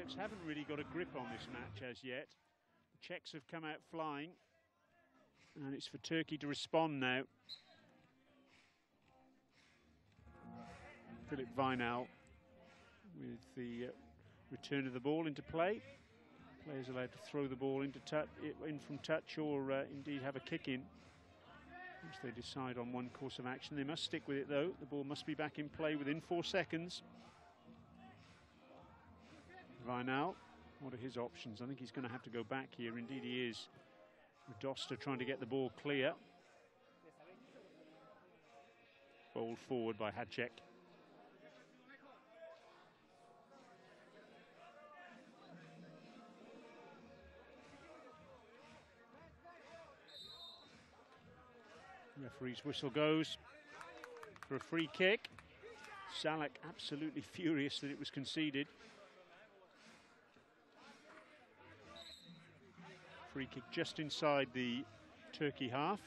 Serbs haven't really got a grip on this match as yet. The Czechs have come out flying, and it's for Turkey to respond now. Philip Vinal with the return of the ball into play. Players allowed to throw the ball into in from touch, or indeed have a kick in, which they decide on one course of action. They must stick with it though. The ball must be back in play within 4 seconds. Vinal, what are his options? I think he's going to have to go back here. Indeed he is. Doster trying to get the ball clear. Bowled forward by Hadjek. Referee's whistle goes for a free kick. Salak absolutely furious that it was conceded. Free kick just inside the Turkey half.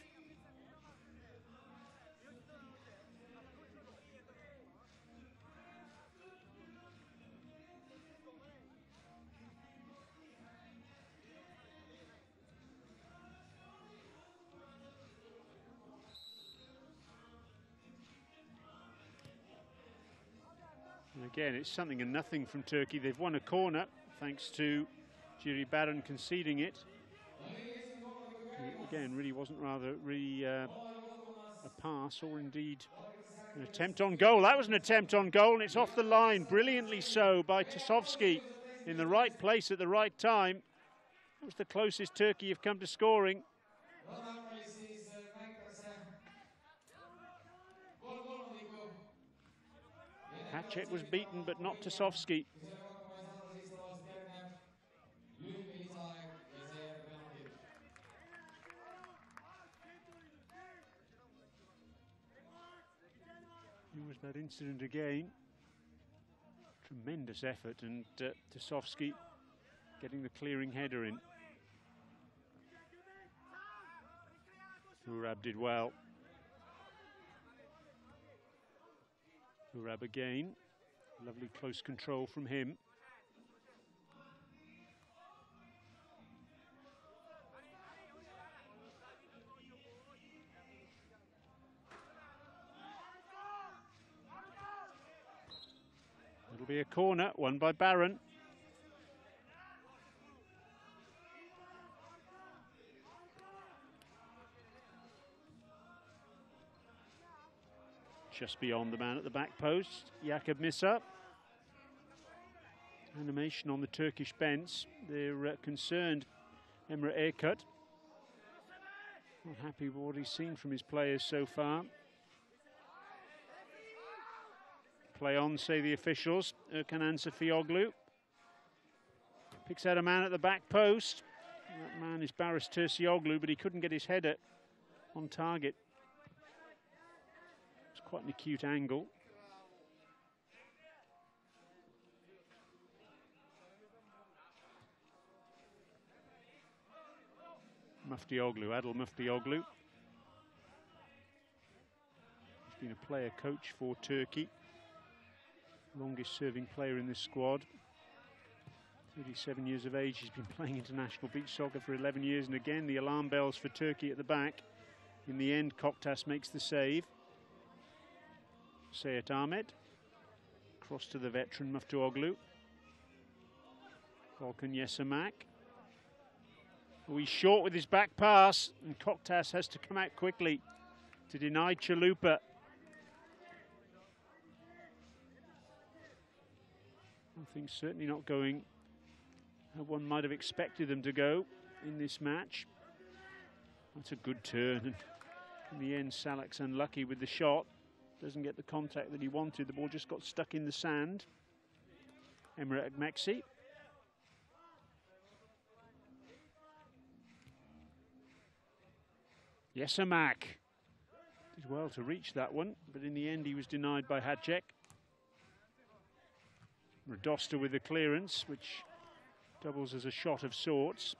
And again, it's something and nothing from Turkey. They've won a corner thanks to Jiri Baran conceding it. Again, really wasn't a pass, or indeed an attempt on goal. That was an attempt on goal, and it's off the line, brilliantly so by Tasovski, in the right place at the right time. That was the closest Turkey have come to scoring. Hadjek was beaten, but not Tasovski. Here was that incident again. Tremendous effort, and Tasovski getting the clearing header in. Urab did well. Urab again. Lovely close control from him. It'll be a corner, won by Baran. Just beyond the man at the back post, Jakob Missa. Animation on the Turkish bench. They're concerned, Emre Erkut. Not happy with what he's seen from his players so far. Play on, say the officials. Erkan Ansafioglu picks out a man at the back post. That man is Baris Tersioglu, but he couldn't get his header on target. It's quite an acute angle. Muftioglu, Adil Muftioglu. He's been a player coach for Turkey. Longest serving player in this squad. 37 years of age, he's been playing international beach soccer for 11 years, and again the alarm bells for Turkey at the back. In the end, Koktas makes the save. Seyit Ahmed, cross to the veteran Muftioglu. Volkan Yesemak. Oh, he's short with his back pass, and Koktas has to come out quickly to deny Chalupa. Things certainly not going how one might have expected them to go in this match. That's a good turn, and in the end Salak's unlucky with the shot. Doesn't get the contact that he wanted. The ball just got stuck in the sand. Emre Ekmeksi. Yesemak did well to reach that one, but in the end he was denied by Hadjek. Doster with the clearance, which doubles as a shot of sorts.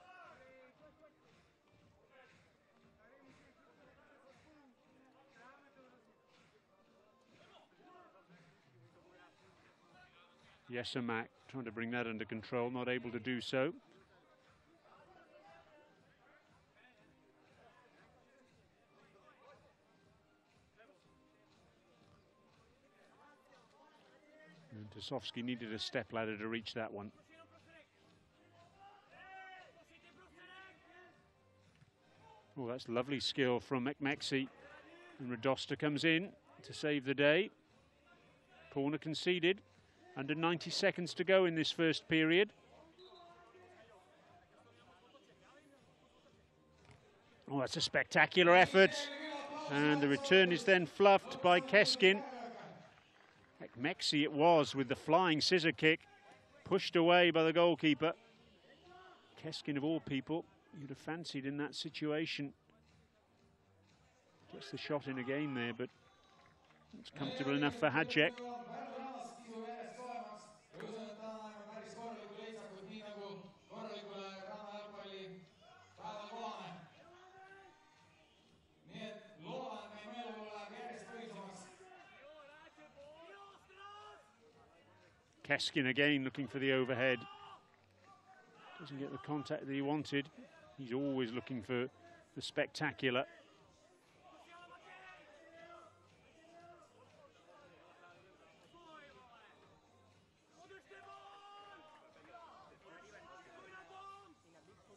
Yesemak trying to bring that under control, not able to do so. And Tosovsky needed a step ladder to reach that one. Oh, that's lovely skill from Mekmeksi. And Radosta comes in to save the day. Corner conceded. Under 90 seconds to go in this first period. Oh, that's a spectacular effort. And the return is then fluffed by Keskin. Mekmeksi it was with the flying scissor kick. Pushed away by the goalkeeper. Keskin, of all people, you'd have fancied in that situation. Gets the shot in again there, but it's comfortable enough for Hadžek. Keskin again looking for the overhead. Doesn't get the contact that he wanted. He's always looking for the spectacular.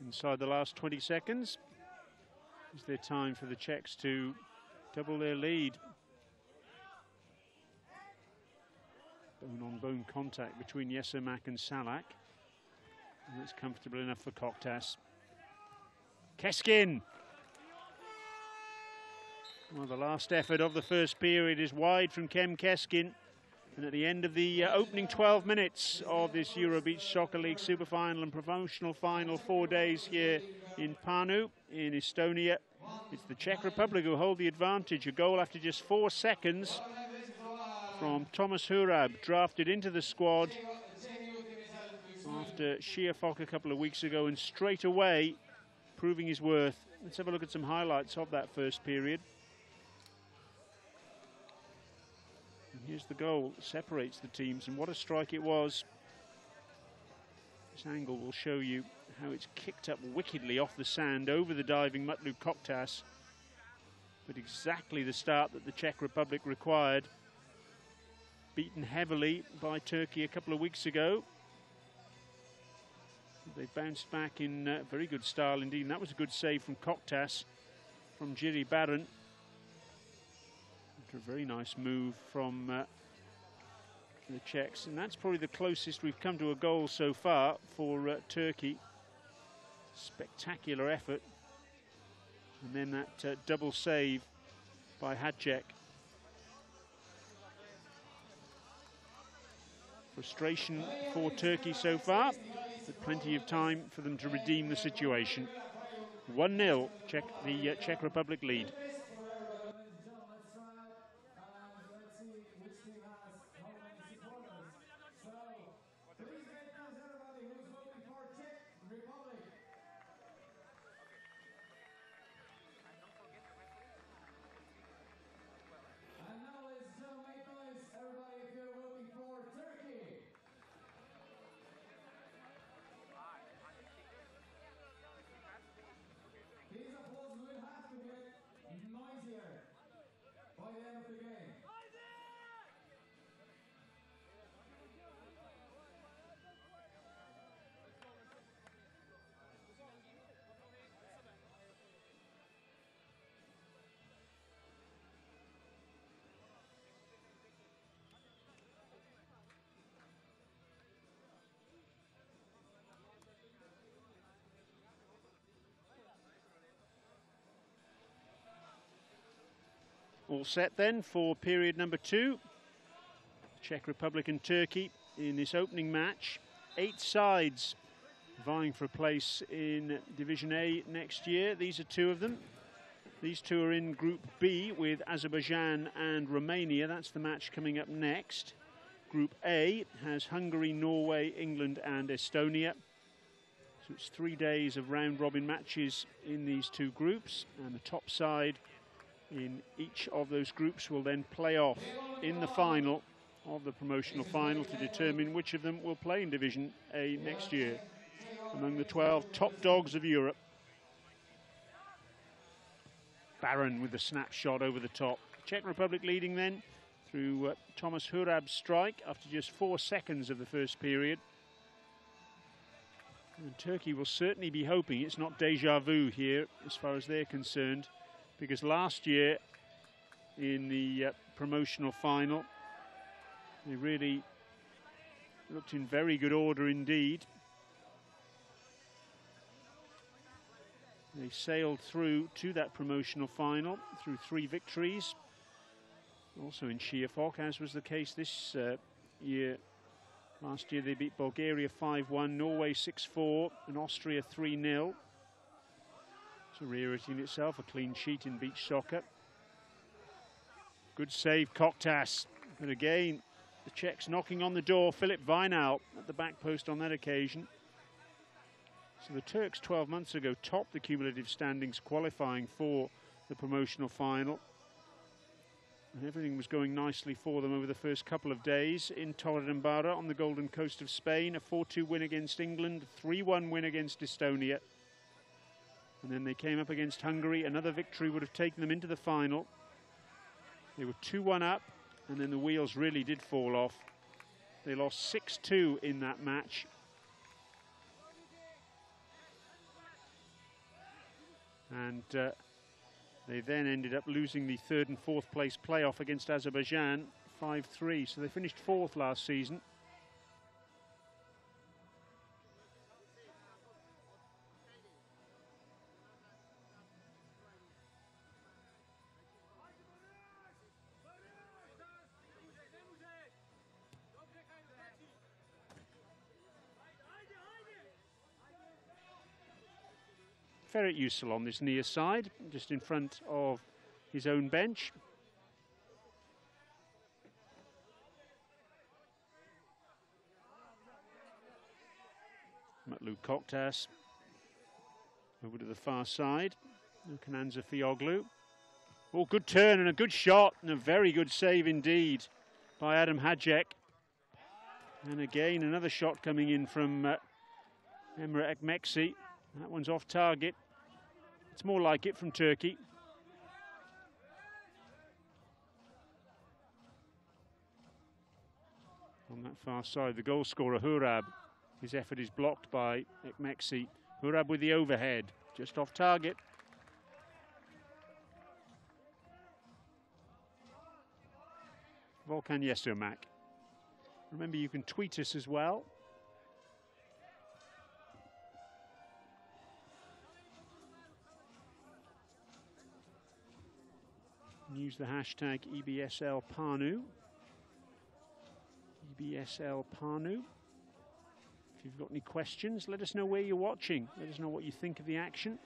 Inside the last 20 seconds. Is there time for the Czechs to double their lead? Bone-on-bone contact between Yesemak and Salak. And that's comfortable enough for Koktas. Keskin! Well, the last effort of the first period is wide from Kem Keskin. And at the end of the opening 12 minutes of this Eurobeach Soccer League Super Final and Promotional Final, 4 days here in Pärnu, in Estonia, it's the Czech Republic who hold the advantage. A goal after just 4 seconds from Thomas Hurab, drafted into the squad after Schiafok a couple of weeks ago, and straight away proving his worth. Let's have a look at some highlights of that first period. And here's the goal that separates the teams, and what a strike it was. This angle will show you how it's kicked up wickedly off the sand over the diving Mutlu Koktas, but exactly the start that the Czech Republic required. Beaten heavily by Turkey a couple of weeks ago. They bounced back in very good style indeed, and that was a good save from Koktas, from Jiri Baran. After a very nice move from the Czechs, and that's probably the closest we've come to a goal so far for Turkey. Spectacular effort, and then that double save by Hadžek. Frustration for Turkey so far, but plenty of time for them to redeem the situation. 1-0, the Czech Republic lead. All set then for period number 2. Czech Republic and Turkey in this opening match. 8 sides vying for a place in Division A next year. These are 2 of them. These 2 are in Group B with Azerbaijan and Romania. That's the match coming up next. Group A has Hungary, Norway, England and Estonia. So it's 3 days of round-robin matches in these 2 groups, and the top side in each of those groups will then play off in the final of the promotional final to determine which of them will play in Division A next year among the 12 top dogs of Europe. Baron with the snapshot over the top. Czech Republic leading then through Thomas Hurab's strike after just 4 seconds of the first period. And Turkey will certainly be hoping it's not déjà vu here as far as they're concerned, because last year in the promotional final they really looked in very good order indeed. They sailed through to that promotional final through 3 victories. Also in Schiaffok, as was the case this year. Last year they beat Bulgaria 5-1, Norway 6-4 and Austria 3-0. It's a rarity in itself, a clean sheet in beach soccer. Good save, Koktas. But again, the Czechs knocking on the door. Filip Vajnal at the back post on that occasion. So the Turks 12 months ago topped the cumulative standings qualifying for the promotional final. And everything was going nicely for them over the first couple of days in Torredembarra on the golden coast of Spain. A 4-2 win against England, a 3-1 win against Estonia. And then they came up against Hungary. Another victory would have taken them into the final. They were 2-1 up, and then the wheels really did fall off. They lost 6-2 in that match. And they then ended up losing the 3rd and 4th place playoff against Azerbaijan 5-3. So they finished 4th last season. Ferit Yücel on this near side, just in front of his own bench. Mutlu Koktas over to the far side. Kananza Fioglu. Oh, good turn and a good shot and a very good save indeed by Adam Hajek. And again, another shot coming in from Emre Ekmeksi. That one's off target. It's more like it from Turkey. On that far side, the goal scorer, Hurab. His effort is blocked by Ekmeksi. Hurab with the overhead, just off target. Volkan Yesomak. Remember, you can tweet us as well. Use the hashtag EBSL Parnu. EBSL Parnu. If you've got any questions, let us know where you're watching. Let us know what you think of the action.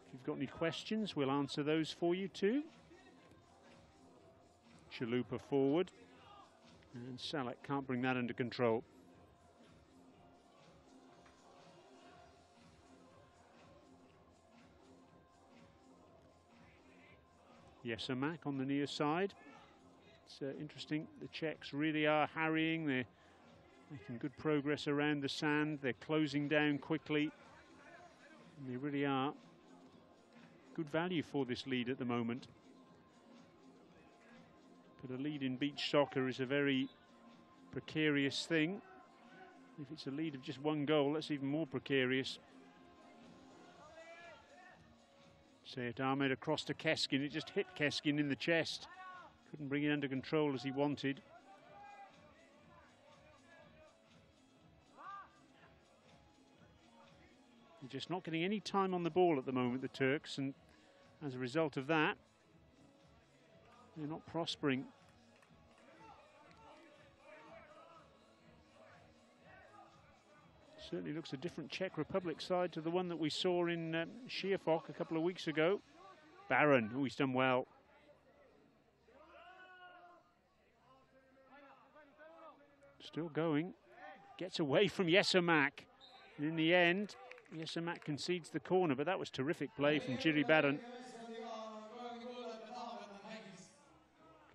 If you've got any questions, we'll answer those for you too. Chalupa forward. And Salek can't bring that under control. Yesomak on the near side. It's interesting, the Czechs really are harrying. They're making good progress around the sand. They're closing down quickly. And they really are good value for this lead at the moment. But a lead in beach soccer is a very precarious thing. If it's a lead of just 1 goal, that's even more precarious. Seyit Ahmed across to Keskin. It just hit Keskin in the chest. Couldn't bring it under control as he wanted. They're just not getting any time on the ball at the moment, the Turks, and as a result of that, they're not prospering. Certainly looks a different Czech Republic side to the one that we saw in Schiaffok a couple of weeks ago. Baron, oh, he's done well. Still going. Gets away from Yesomak. And in the end, Yesomak concedes the corner, but that was terrific play from Jiri Baron.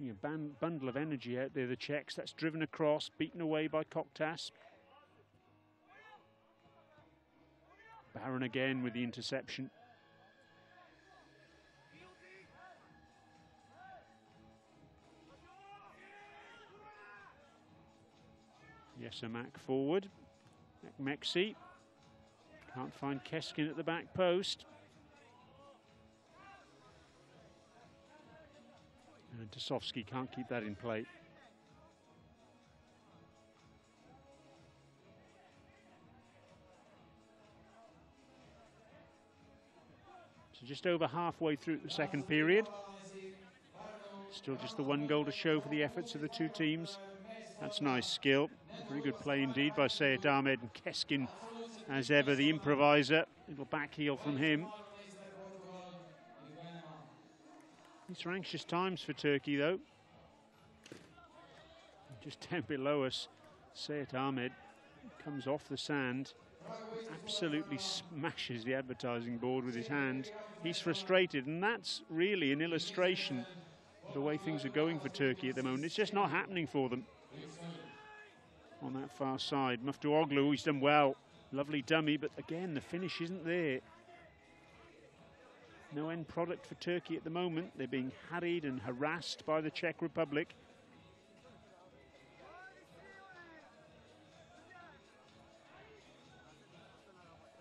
A bundle of energy out there, the Czechs. That's driven across, beaten away by Koktas. Barron again with the interception. Yesemak forward. Mexi. Can't find Keskin at the back post. And Dosovsky can't keep that in play. So just over halfway through the second period. Still just the one goal to show for the efforts of the two teams. That's nice skill. Very good play indeed by Seyit Ahmed, and Keskin, as ever, the improviser. Little back heel from him. These are anxious times for Turkey, though. Just down below us, Seyit Ahmed comes off the sand, absolutely smashes the advertising board with his hand. He's frustrated, and that's really an illustration of the way things are going for Turkey at the moment. It's just not happening for them. On that far side, Muftuoglu, he's done well. Lovely dummy, but again, the finish isn't there. No end product for Turkey at the moment. They're being harried and harassed by the Czech Republic.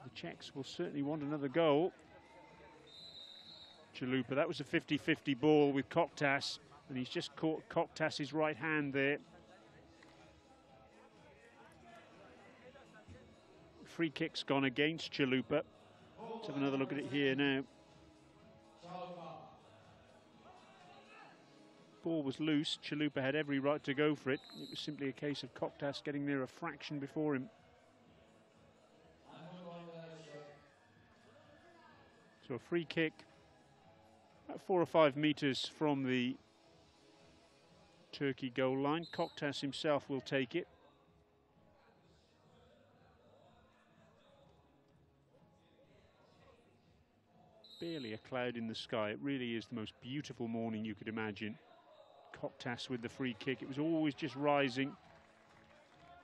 The Czechs will certainly want another goal. Chalupa, that was a 50-50 ball with Koktas, and he's just caught Koktas' right hand there. Free kick's gone against Chalupa. Let's have another look at it here now. Ball was loose. Chalupa had every right to go for it. It was simply a case of Koktas getting there a fraction before him. So a free kick, about 4 or 5 meters from the Turkey goal line. Koktas himself will take it. Barely a cloud in the sky. It really is the most beautiful morning you could imagine. Koktas with the free kick. It was always just rising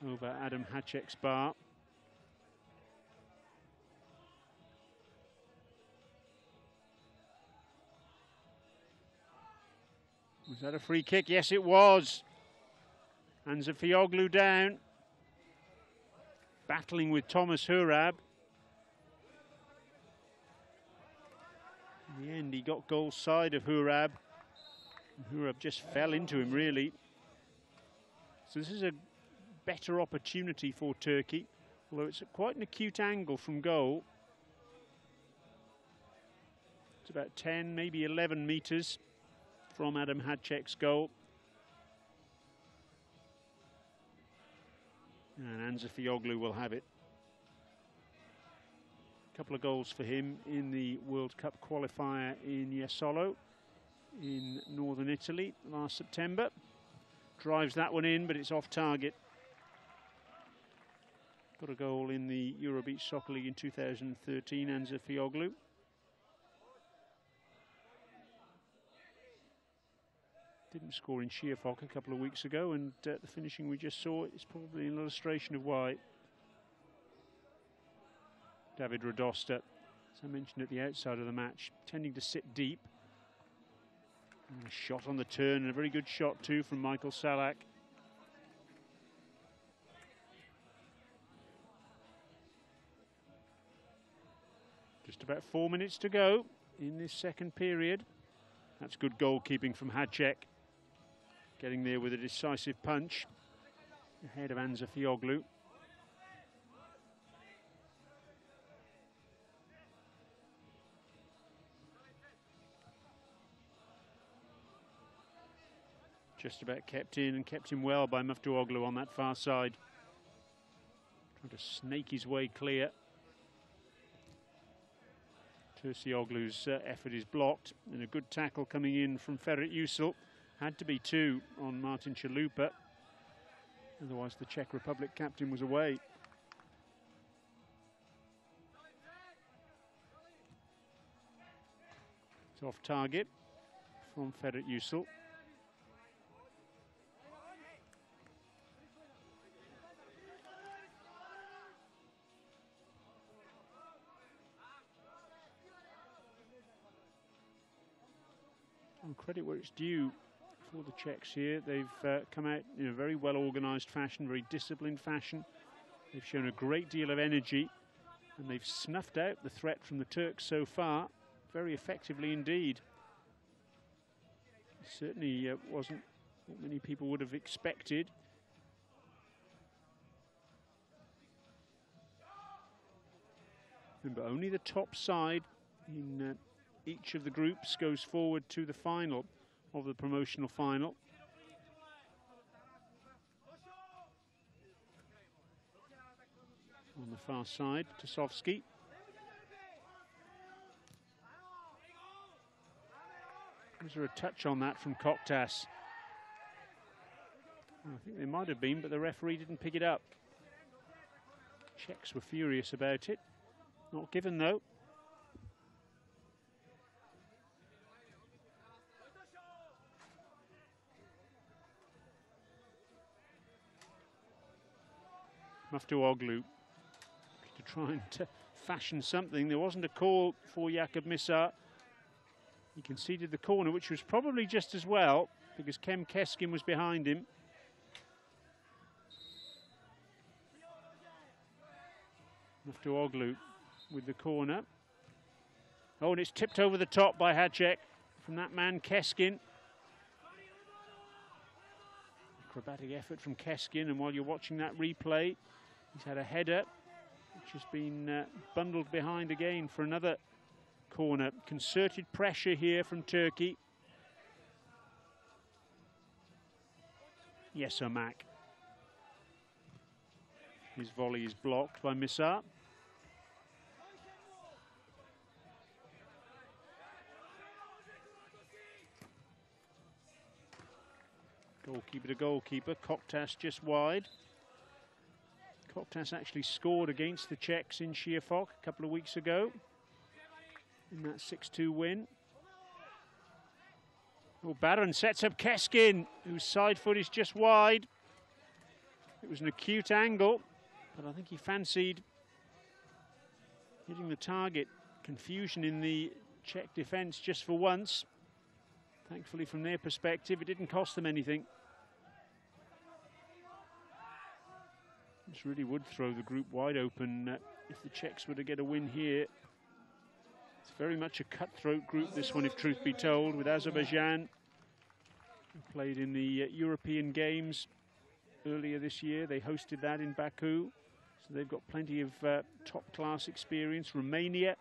over Adam Hacek's bar. Was that a free kick? Yes, it was. Anzafioğlu down. Battling with Thomas Hurab. In the end, he got goal side of Hurab. Hurab just fell into him, really. So this is a better opportunity for Turkey, although it's at quite an acute angle from goal. It's about 10, maybe 11 meters from Adam Hacek's goal. And Anzafioğlu will have it. A couple of goals for him in the World Cup qualifier in Jesolo in northern Italy last September. Drives that one in, but it's off target. Got a goal in the Euro Beach Soccer League in 2013, Anzafioğlu. Didn't score in Schiafok a couple of weeks ago, and the finishing we just saw is probably an illustration of why. David Radosta, as I mentioned at the outside of the match, tending to sit deep. And a shot on the turn, and a very good shot too from Michael Salak. Just about 4 minutes to go in this second period. That's good goalkeeping from Hacek. Getting there with a decisive punch ahead of Anzafioğlu. Just about kept in, and kept him well by Muftuoglu on that far side. Trying to snake his way clear. Turcioglu's effort is blocked, and a good tackle coming in from Ferit Yücel. Had to be 2 on Martin Chalupa. Otherwise the Czech Republic captain was away. It's off target from Ferit Yücel. credit where it's due for the Czechs here. They've come out in a very well organised fashion, very disciplined fashion. They've shown a great deal of energy, and they've snuffed out the threat from the Turks so far very effectively indeed. It certainly wasn't what many people would have expected. Remember, only the top side in each of the groups goes forward to the final of the promotional final. On the far side, Tasovski. Was there a touch on that from Koktas? I think there might have been, but the referee didn't pick it up. Czechs were furious about it. Not given though. Muftuoglu to try and fashion something. There wasn't a call for Jakub Misar. He conceded the corner, which was probably just as well, because Kem Keskin was behind him. Muftuoglu with the corner. Oh, and it's tipped over the top by Hacek from that man Keskin. Acrobatic effort from Keskin, and while you're watching that replay, he's had a header which has been bundled behind again for another corner. Concerted pressure here from Turkey. Yesomak. His volley is blocked by Misar. Goalkeeper to goalkeeper. Koktas just wide. Koktas actually scored against the Czechs in Šiefok a couple of weeks ago in that 6-2 win. Oh, Baron sets up Keskin, whose side foot is just wide. It was an acute angle, but I think he fancied hitting the target. Confusion in the Czech defence just for once. Thankfully, from their perspective, it didn't cost them anything. This really would throw the group wide open if the Czechs were to get a win here. It's very much a cutthroat group, this one, if truth be told, with Azerbaijan, who played in the European Games earlier this year. They hosted that in Baku, so they've got plenty of top-class experience. Romania,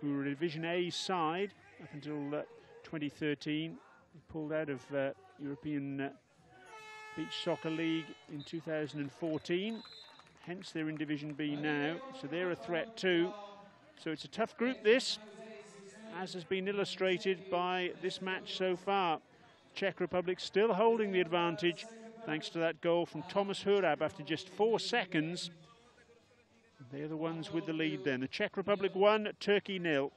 who were a Division A side up until 2013. They pulled out of European Beach Soccer League in 2014. Hence, they're in Division B now, so they're a threat too. So it's a tough group, this, as has been illustrated by this match so far. Czech Republic still holding the advantage thanks to that goal from Thomas Hurab after just 4 seconds. They're the ones with the lead then. The Czech Republic 1, Turkey 0.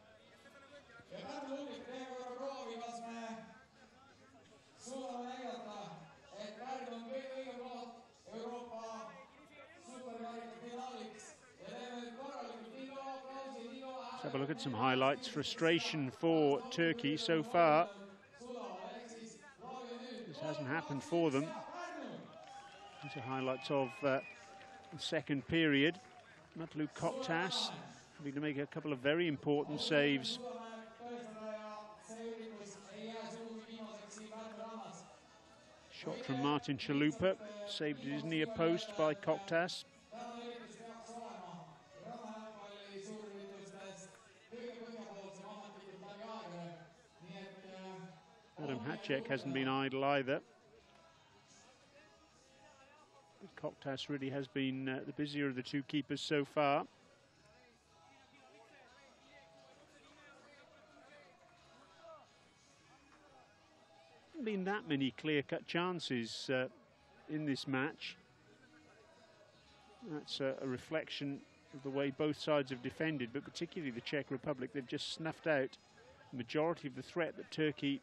Let's have a look at some highlights. Frustration for Turkey so far. This hasn't happened for them. These are highlights of the second period. Mutlu Koktas having to make a couple of very important saves. Shot from Martin Chalupa, saved at his near post by Koktas. Adam Hacek hasn't been idle either. But Koktas really has been the busier of the two keepers so far. Haven't been that many clear-cut chances in this match. That's a reflection of the way both sides have defended, but particularly the Czech Republic. They've just snuffed out the majority of the threat that Turkey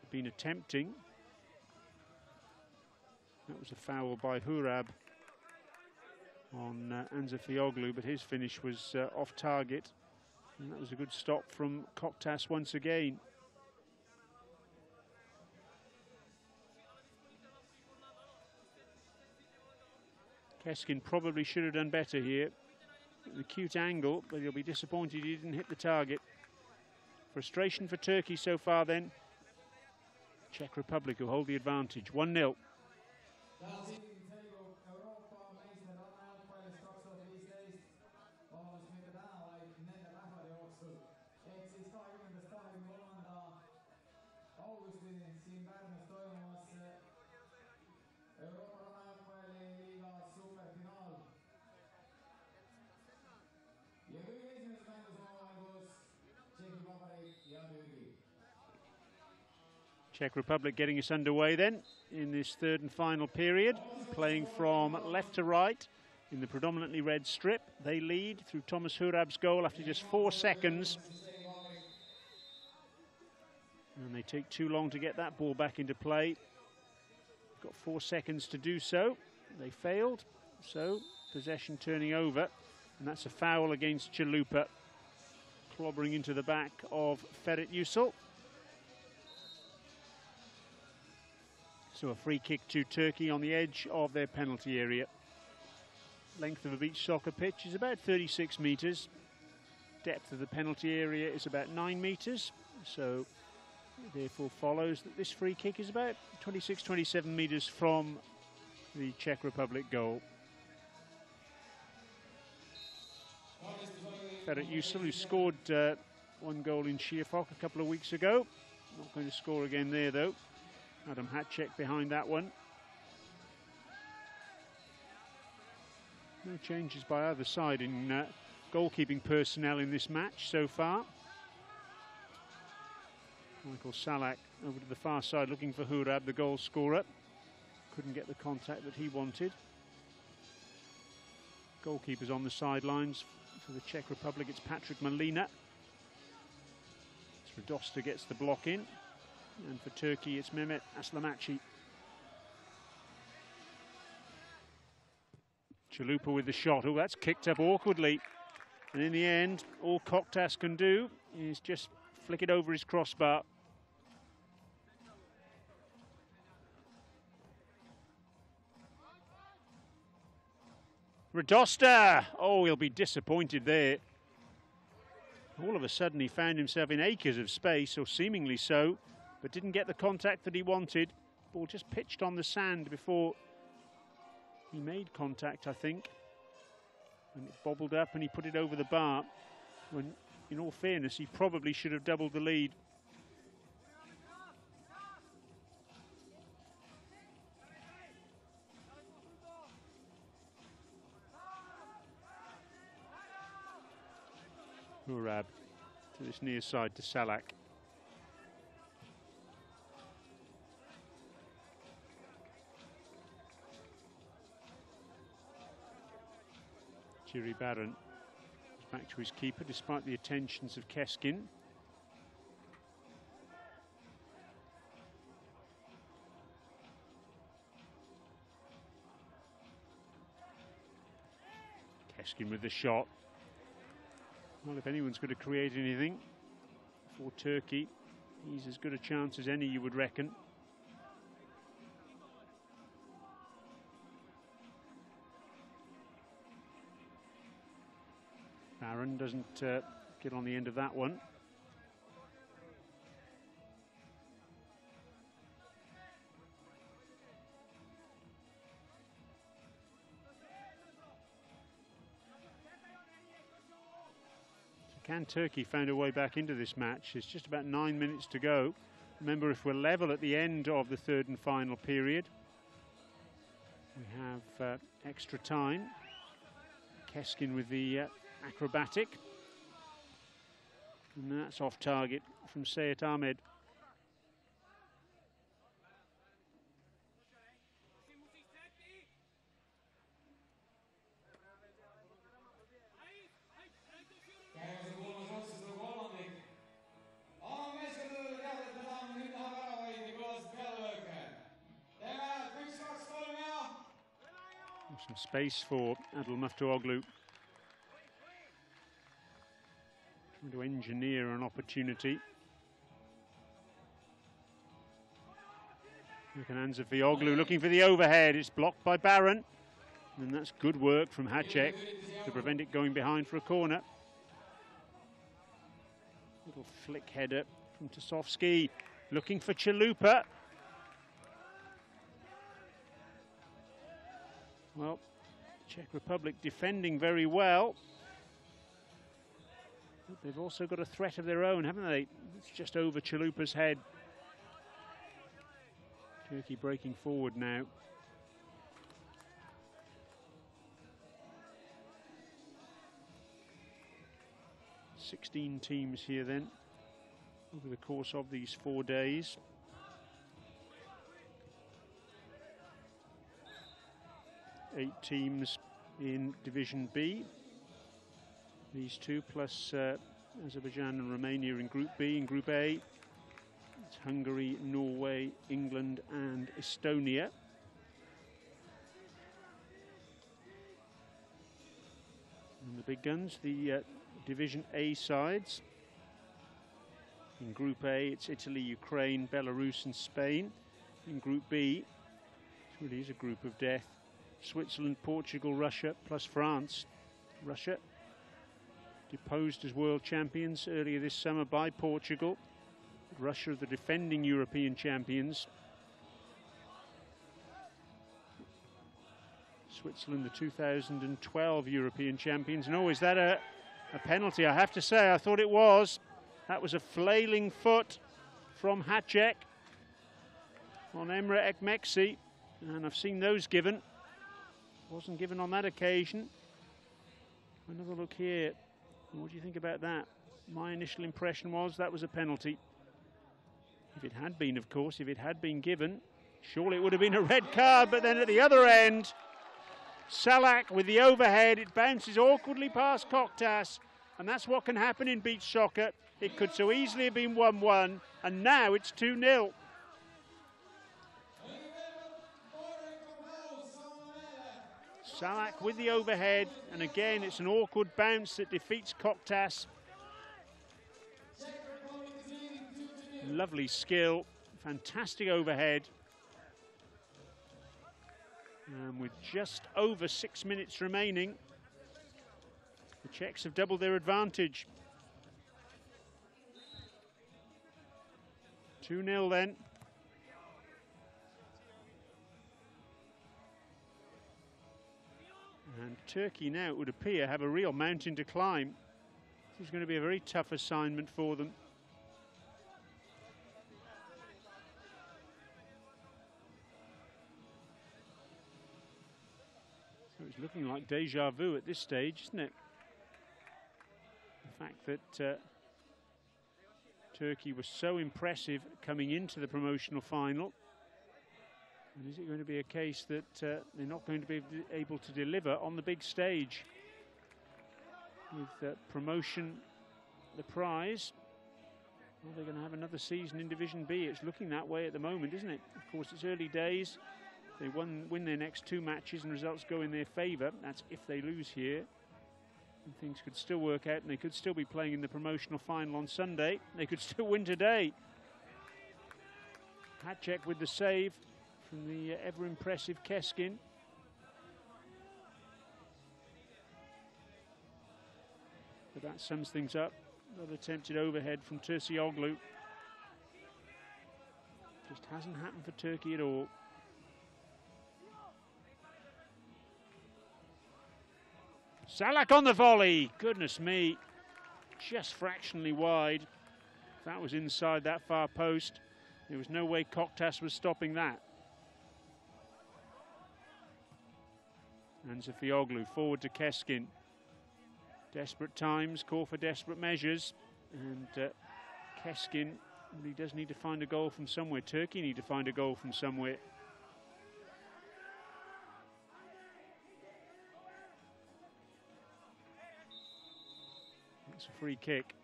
have been attempting. That was a foul by Hurab on Anzafioğlu, but his finish was off target. And that was a good stop from Koktas once again. Keskin probably should have done better here. The cute angle, but he'll be disappointed he didn't hit the target. Frustration for Turkey so far then. Czech Republic who hold the advantage, 1-0. Czech Republic getting us underway then in this third and final period, playing from left to right in the predominantly red strip. They lead through Thomas Hurab's goal after just 4 seconds. And they take too long to get that ball back into play. Got 4 seconds to do so. They failed, so possession turning over. And that's a foul against Chalupa, clobbering into the back of Ferit Yusel. So a free kick to Turkey on the edge of their penalty area. Length of a beach soccer pitch is about 36 metres. Depth of the penalty area is about 9 metres. So therefore follows that this free kick is about 26-27 metres from the Czech Republic goal. Ferit Yusel, who scored 1 goal in Schiafok a couple of weeks ago. Not going to score again there though. Adam Hatchek behind that one. No changes by either side in goalkeeping personnel in this match so far. Michael Salak over to the far side looking for Hurab, the goal scorer. Couldn't get the contact that he wanted. Goalkeepers on the sidelines for the Czech Republic, it's Patrick Molina. Radosta gets the block in. And for Turkey, it's Mehmet Aslamachi. Chalupa with the shot. Oh, that's kicked up awkwardly. And in the end, all Koktas can do is just flick it over his crossbar. Radosta! Oh, he'll be disappointed there. All of a sudden, he found himself in acres of space, or seemingly so, but didn't get the contact that he wanted. Ball just pitched on the sand before he made contact, I think. And it bobbled up and he put it over the bar, when, in all fairness, he probably should have doubled the lead. Hurab to this near side to Salak. Jiri Baran back to his keeper despite the attentions of Keskin. Keskin with the shot. Well, if anyone's going to create anything for Turkey, he's as good a chance as any, you would reckon. Baran doesn't get on the end of that one. Can Turkey find a way back into this match? It's just about 9 minutes to go. Remember, if we're level at the end of the third and final period, we have extra time. Keskin with the acrobatic. And that's off target from Seyit Ahmed. Some space for Adil Muftuoglu. Trying to engineer an opportunity. Look at Anza Fioglu looking for the overhead. It's blocked by Baran. And that's good work from Hacek to prevent it going behind for a corner. Little flick header from Tasovski, looking for Chalupa. Well, Czech Republic defending very well. But they've also got a threat of their own, haven't they? It's just over Chalupa's head. Turkey breaking forward now. Teams here then, over the course of these 4 days. Eight teams in Division B. These two plus Azerbaijan and Romania in Group B. In Group A, it's Hungary, Norway, England and Estonia. And the big guns, the Division A sides. In Group A, it's Italy, Ukraine, Belarus and Spain. In Group B, it really is a group of death. Switzerland, Portugal, Russia, plus France. Russia, deposed as world champions earlier this summer by Portugal. Russia are the defending European champions. Switzerland, the 2012 European champions. And oh, is that a penalty? I have to say, I thought it was. That was a flailing foot from Hacek on Emre Ekmeksi, and I've seen those given. Wasn't given on that occasion. Another look here. What do you think about that? My initial impression was that was a penalty. If it had been, of course, if it had been given, surely it would have been a red card, but then at the other end, Salak with the overhead, it bounces awkwardly past Koktas, and that's what can happen in beach soccer. It could so easily have been 1-1, and now it's 2-0. Salak with the overhead, and again it's an awkward bounce that defeats Koktas. Lovely skill, fantastic overhead. And with just over 6 minutes remaining, the Czechs have doubled their advantage. 2-0 then. And Turkey now, it would appear, have a real mountain to climb. This is going to be a very tough assignment for them. So it's looking like deja vu at this stage, isn't it? The fact that Turkey was so impressive coming into the promotional final. And is it going to be a case that they're not going to be able to deliver on the big stage? With promotion the prize, well, they're going to have another season in Division B. It's looking that way at the moment, isn't it? Of course, it's early days. They win their next 2 matches and results go in their favour. That's if they lose here. And things could still work out, and they could still be playing in the promotional final on Sunday. They could still win today. Hacek with the save from the ever-impressive Keskin. But that sums things up. Another attempted overhead from Turcioglu. Just hasn't happened for Turkey at all. Salak on the volley. Goodness me. Just fractionally wide. If that was inside that far post, there was no way Koktas was stopping that. And Zafioglu forward to Keskin. Desperate times call for desperate measures, and Keskin really does need to find a goal from somewhere. Turkey need to find a goal from somewhere. That's a free kick.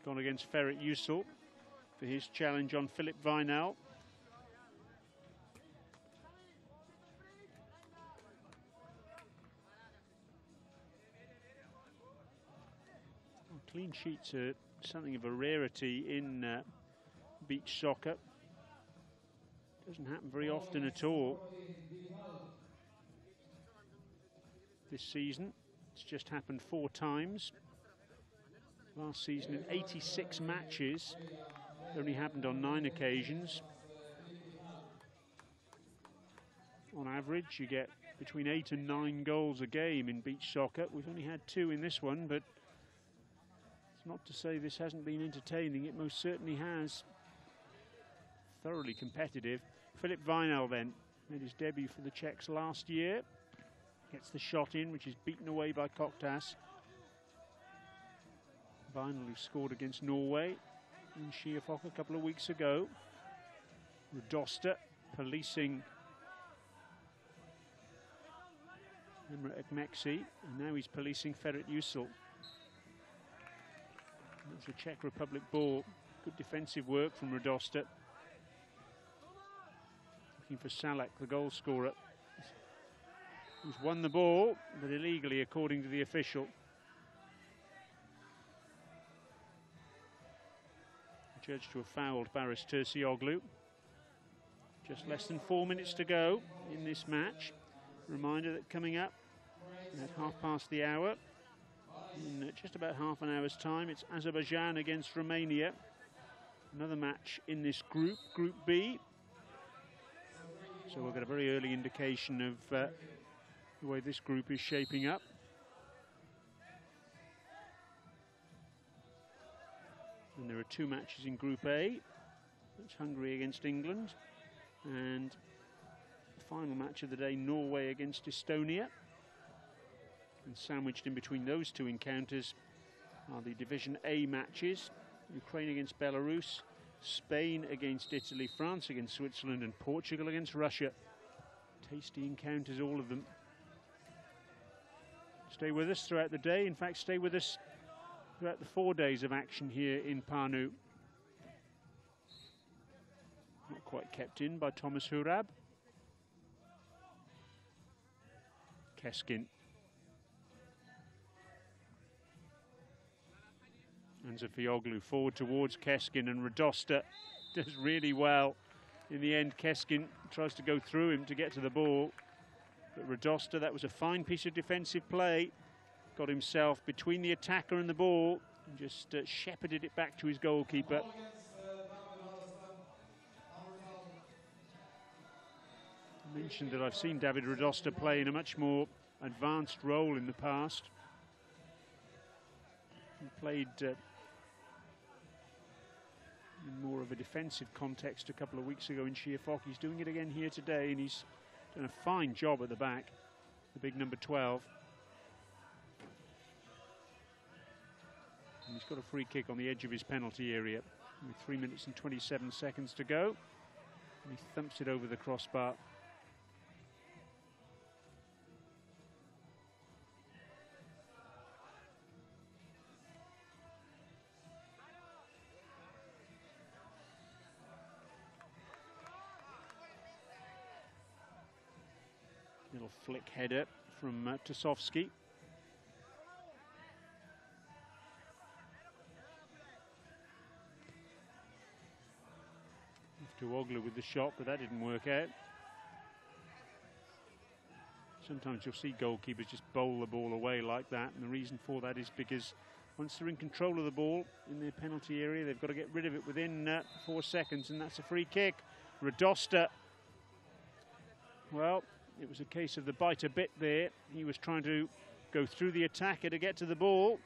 Gone against Ferit Yusul for his challenge on Philip Vinal. Clean sheets are something of a rarity in beach soccer. Doesn't happen very often at all. this season. It's just happened 4 times. Last season in 86 matches, it only happened on 9 occasions. On average, you get between 8 and 9 goals a game in beach soccer. We've only had 2 in this one, but it's not to say this hasn't been entertaining. It most certainly has. Thoroughly competitive. Philip Vinal then made his debut for the Czechs last year. Gets the shot in, which is beaten away by Koktas. Vinal, who scored against Norway in Schiafok a couple of weeks ago. Radosta policing Emre Ekmeksi, and now he's policing Ferit Yusel. That's a Czech Republic ball. Good defensive work from Radosta. Looking for Salak, the goal scorer, who's won the ball, but illegally according to the official. Judged to have fouled Baris Tersioglu. Just less than 4 minutes to go in this match. Reminder that coming up at 1/2 in just about half an hour's time, it's Azerbaijan against Romania. Another match in this group, Group B. So we'll get a very early indication of the way this group is shaping up. And there are 2 matches in Group A. That's Hungary against England, and the final match of the day, Norway against Estonia. And sandwiched in between those 2 encounters are the Division A matches: Ukraine against Belarus, Spain against Italy, France against Switzerland, and Portugal against Russia. Tasty encounters, all of them. Stay with us throughout the day. In fact, stay with us throughout the 4 days of action here in Pärnu. Not quite kept in by Thomas Hurab. Keskin. And Zafioglu forward towards Keskin, and Radosta does really well. In the end, Keskin tries to go through him to get to the ball. But Radosta, that was a fine piece of defensive play. Got himself between the attacker and the ball, and just shepherded it back to his goalkeeper. I mentioned that I've seen David Radosta play in a much more advanced role in the past. He played in more of a defensive context a couple of weeks ago in Schiafok. He's doing it again here today, and he's done a fine job at the back, the big number 12. And he's got a free kick on the edge of his penalty area with 3 minutes and 27 seconds to go. And he thumps it over the crossbar. Little flick header from Tosovsky. Oglu with the shot, but that didn't work out. Sometimes you'll see goalkeepers just bowl the ball away like that, and the reason for that is because once they're in control of the ball in their penalty area, they've got to get rid of it within 4 seconds, and that's a free kick. Radosta. Well, it was a case of the bite a bit there. He was trying to go through the attacker to get to the ball.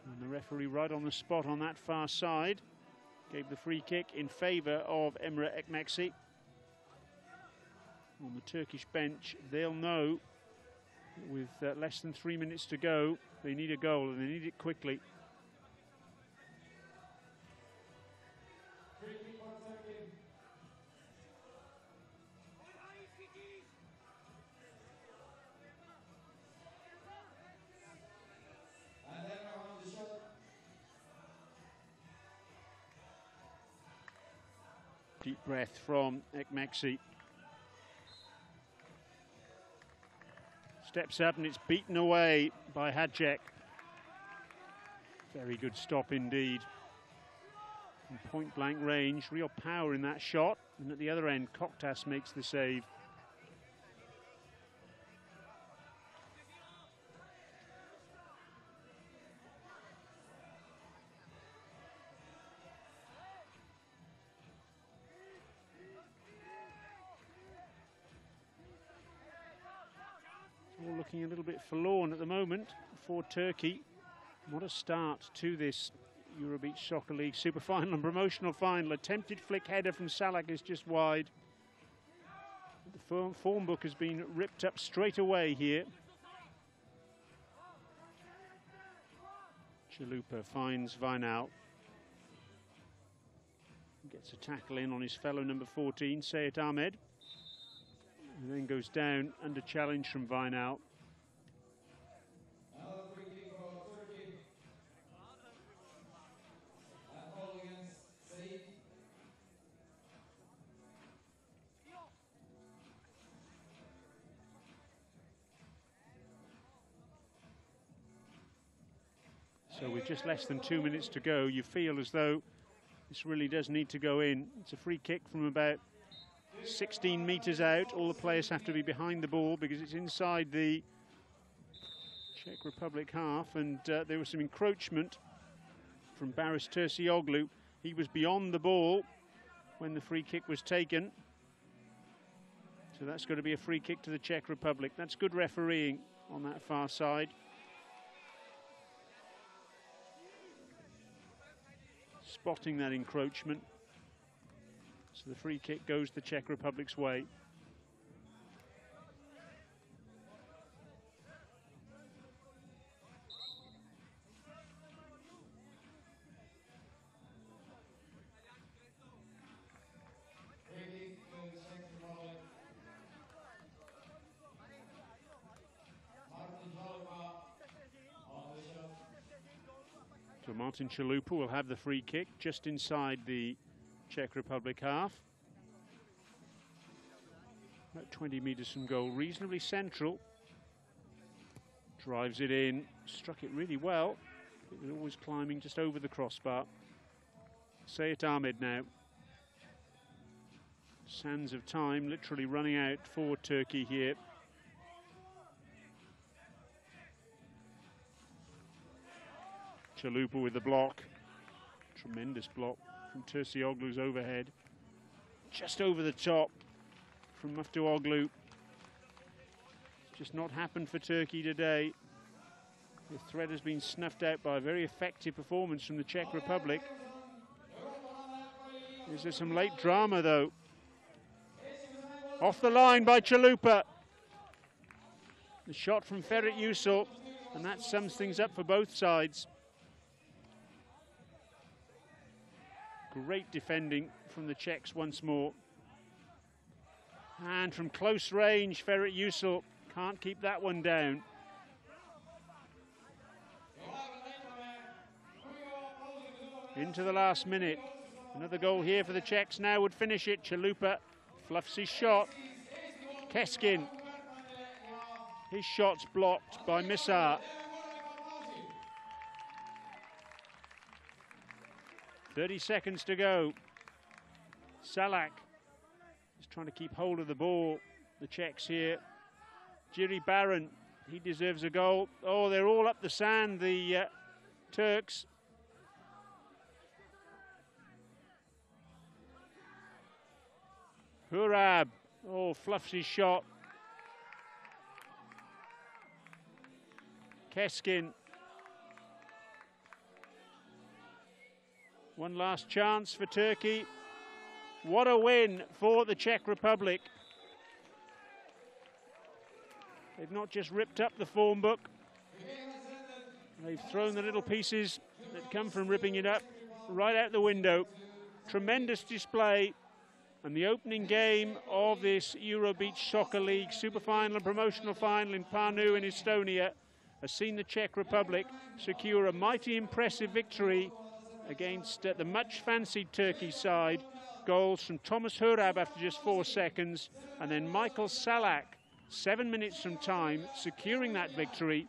And the referee right on the spot on that far side gave the free kick in favour of Emre Ekmeksi. On the Turkish bench, they'll know with less than 3 minutes to go, they need a goal, and they need it quickly. Deep breath from Ekmeksi. Steps up, and it's beaten away by Hadjek. Very good stop indeed. From point blank range, real power in that shot. And at the other end, Koktas makes the save. looking a little bit forlorn at the moment for Turkey. What a start to this Euro Beach Soccer League Super Final and Promotional Final. Attempted flick header from Salak is just wide. The form book has been ripped up straight away here. Chalupa finds Vinal. Gets a tackle in on his fellow number 14, Seyit Ahmed. And then goes down under challenge from Vinal. So with just less than 2 minutes to go, you feel as though this really does need to go in. It's a free kick from about 16 metres out. All the players have to be behind the ball because it's inside the Czech Republic half, and there was some encroachment from Baris Tersioglu. He was beyond the ball when the free kick was taken. So that's going to be a free kick to the Czech Republic. That's good refereeing on that far side. Spotting that encroachment. So the free kick goes the Czech Republic's way. So Martin Chalupa will have the free kick just inside the Czech Republic half. About 20 metres from goal, reasonably central. Drives it in, struck it really well. It was always climbing just over the crossbar. Seyit Ahmed now. Sands of time literally running out for Turkey here. Chalupa with the block. Tremendous block from Tersioglu's overhead. Just over the top from Muftuoglu. It's just not happened for Turkey today. The threat has been snuffed out by a very effective performance from the Czech Republic. Is there some late drama though? Off the line by Chalupa. The shot from Ferit Yusul, and that sums things up for both sides. Great defending from the Czechs once more. And from close range, Ferit Yusul can't keep that one down. Into the last minute. Another goal here for the Czechs now would finish it. Chalupa fluffs his shot. Keskin. His shot's blocked by Misar. 30 seconds to go. Salak is trying to keep hold of the ball. The Czechs here. Jiri Baran, he deserves a goal. Oh, they're all up the sand, the Turks. Hurab, oh, fluffs his shot. Keskin. One last chance for Turkey. What a win for the Czech Republic. They've not just ripped up the form book. They've thrown the little pieces that come from ripping it up right out the window. Tremendous display. And the opening game of this Euro Beach Soccer League Super Final and Promotional Final in Pärnu in Estonia has seen the Czech Republic secure a mighty impressive victory against the much-fancied Turkey side. Goals from Thomas Hurab after just 4 seconds, and then Michael Salak, 7 minutes from time, securing that victory.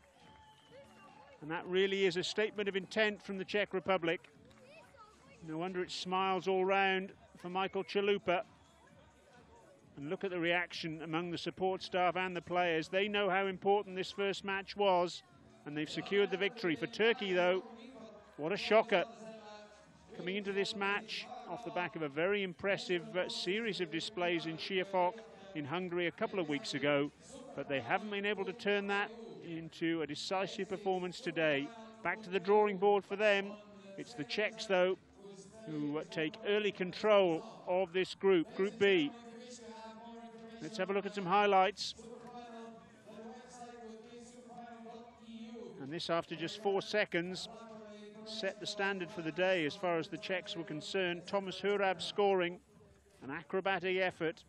And that really is a statement of intent from the Czech Republic. No wonder it's smiles all round for Michael Chalupa. And look at the reaction among the support staff and the players. They know how important this first match was, and they've secured the victory. For Turkey, though, what a shocker. Coming into this match off the back of a very impressive series of displays in Schiafok in Hungary a couple of weeks ago, but they haven't been able to turn that into a decisive performance today. Back to the drawing board for them. It's the Czechs, though, who take early control of this group, Group B. Let's have a look at some highlights. And this, after just 4 seconds, set the standard for the day as far as the Czechs were concerned. Thomas Hurab scoring an acrobatic effort.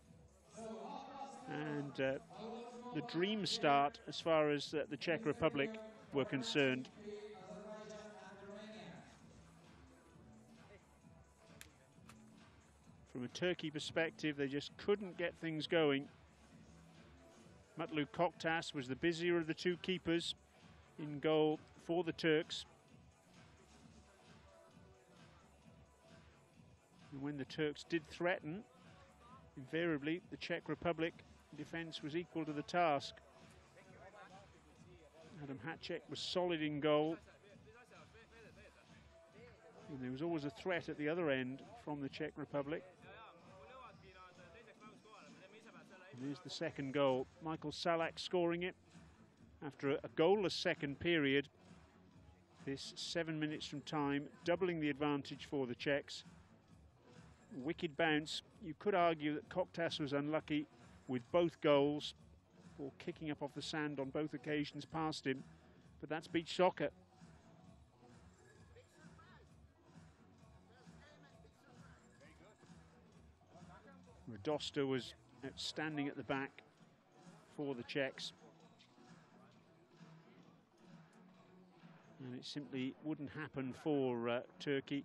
And the dream start as far as the Czech Republic were concerned. From a Turkey perspective, they just couldn't get things going. Mutlu Koktas was the busier of the two keepers in goal for the Turks. And when the Turks did threaten, invariably the Czech Republic defence was equal to the task. Adam Hatchek was solid in goal. And there was always a threat at the other end from the Czech Republic. And here's the second goal. Michael Salak scoring it after a goalless second period. This 7 minutes from time, doubling the advantage for the Czechs. Wicked bounce. You could argue that Koktas was unlucky with both goals, or kicking up off the sand on both occasions past him, but that's beach soccer. Radosta was outstanding at the back for the Czechs. And it simply wouldn't happen for Turkey.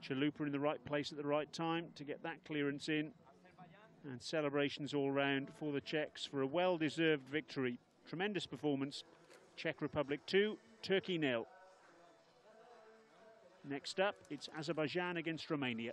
Chalupa in the right place at the right time to get that clearance in. And celebrations all round for the Czechs for a well-deserved victory. Tremendous performance. Czech Republic 2, Turkey 0. Next up, it's Azerbaijan against Romania.